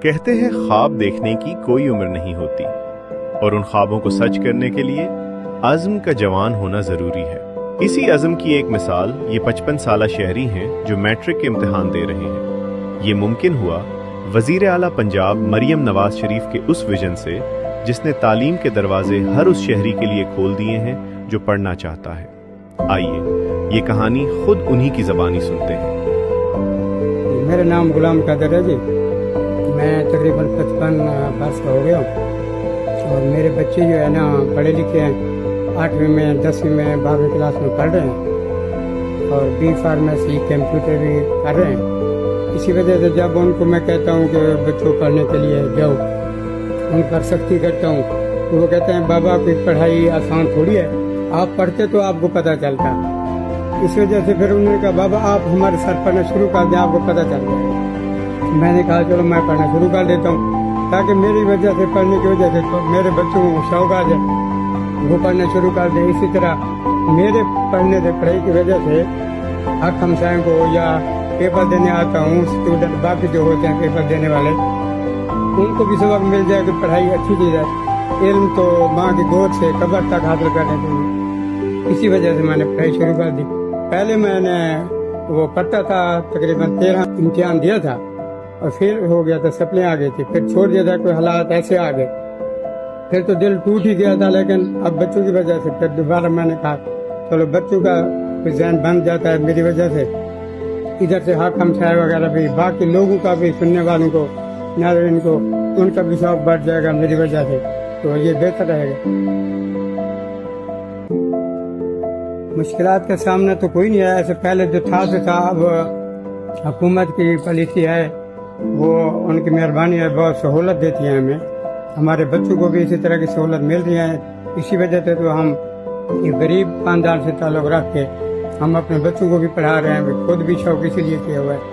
کہتے ہیں خواب دیکھنے کی کوئی عمر نہیں ہوتی اور ان خوابوں کو سچ کرنے کے لیے عزم کا جوان ہونا ضروری ہے۔ اسی عزم کی ایک مثال یہ 55 سالہ شہری ہیں جو میٹرک کے امتحان دے رہے ہیں۔ یہ ممکن ہوا وزیر اعلیٰ پنجاب مریم نواز شریف کے اس ویژن سے جس نے تعلیم کے دروازے ہر اس شہری کے لیے کھول دیے ہیں جو پڑھنا چاہتا ہے۔ آئیے یہ کہانی خود انہی کی زبانی سنتے ہیں۔ میرا نام غلام قادر ہے جی، میں تقریباً 55 برس کا ہو گیا ہوں اور میرے بچے جو ہے نا پڑھے لکھے ہیں، 8ویں میں 10ویں میں 12ویں کلاس میں پڑھ رہے ہیں اور بی فارمیسی کمپیوٹر بھی کر رہے ہیں۔ اسی وجہ سے جب ان کو میں کہتا ہوں کہ بچوں پڑھنے کے لیے جاؤ، ان پر سختی کرتا ہوں تو وہ کہتے ہیں بابا کوئی پڑھائی آسان تھوڑی ہے، آپ پڑھتے تو آپ کو پتہ چلتا۔ اس وجہ سے پھر انہوں نے کہا بابا آپ ہمارے ساتھ پڑھنا شروع کر دیں، آپ کو پتہ چل جائے گا۔ میں نے کہا چلو میں پڑھنا شروع کر دیتا ہوں تاکہ میری وجہ سے پڑھنے کی وجہ سے تو میرے بچوں کو شوق آ جائے، وہ پڑھنا شروع کر دیں۔ اسی طرح میرے پڑھنے سے پڑھائی کی وجہ سے حق ہمسائیں کو یا پیپر دینے آتا ہوں اسٹوڈنٹ باقی جو ہوتے ہیں پیپر دینے والے ان کو بھی سبق مل جائے کہ پڑھائی اچھی چیز ہے، علم تو ماں کی گود سے قبر تک حاصل کرنے چاہیے۔ اسی وجہ سے میں نے پڑھائی شروع کر دی۔ پہلے میں نے وہ پڑھتا تھا، تقریباً 13 امتحان دیا تھا اور پھر ہو گیا تھا سپلیں آ گئی تھی، پھر چھوڑ دیا تھا، کوئی حالات ایسے آ گئے، پھر تو دل ٹوٹ ہی گیا تھا۔ لیکن اب بچوں کی وجہ سے پھر دوبارہ میں نے کہا چلو بچوں کا ذہن بن جاتا ہے میری وجہ سے، ادھر سے حق ہمسائے وغیرہ بھی باقی لوگوں کا بھی سننے والوں کو ناظرین کو ان کا بھی شوق بڑھ جائے گا میری وجہ سے، تو یہ بہتر رہے گا۔ مشکلات کا سامنا تو کوئی نہیں ہے، ایسے پہلے جو تھا تو تھا، اب حکومت کی پالیسی ہے، وہ ان کی مہربانی ہے، بہت سہولت دیتی ہے ہمیں، ہمارے بچوں کو بھی اسی طرح کی سہولت مل رہی ہے۔ اسی وجہ سے تو ہم غریب خاندان سے تعلق رکھ کے ہم اپنے بچوں کو بھی پڑھا رہے ہیں، خود بھی شوق اسی لیے کیا ہوا ہے۔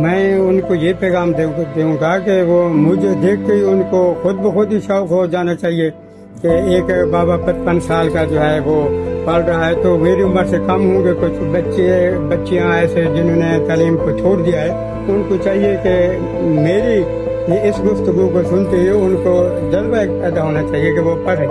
میں ان کو یہ پیغام دوں گا کہ وہ مجھے دیکھ کے ہی ان کو خود بخود ہی شوق ہو جانا چاہیے کہ ایک بابا 55 سال کا جو ہے وہ پڑھ رہا ہے، تو میری عمر سے کم ہوں گے کچھ بچیاں ایسے جنہوں نے تعلیم کو چھوڑ دیا ہے، ان کو چاہیے کہ میری اس گفتگو کو سنتے ہی ان کو جذبہ پیدا ہونا چاہیے کہ وہ پڑھیں۔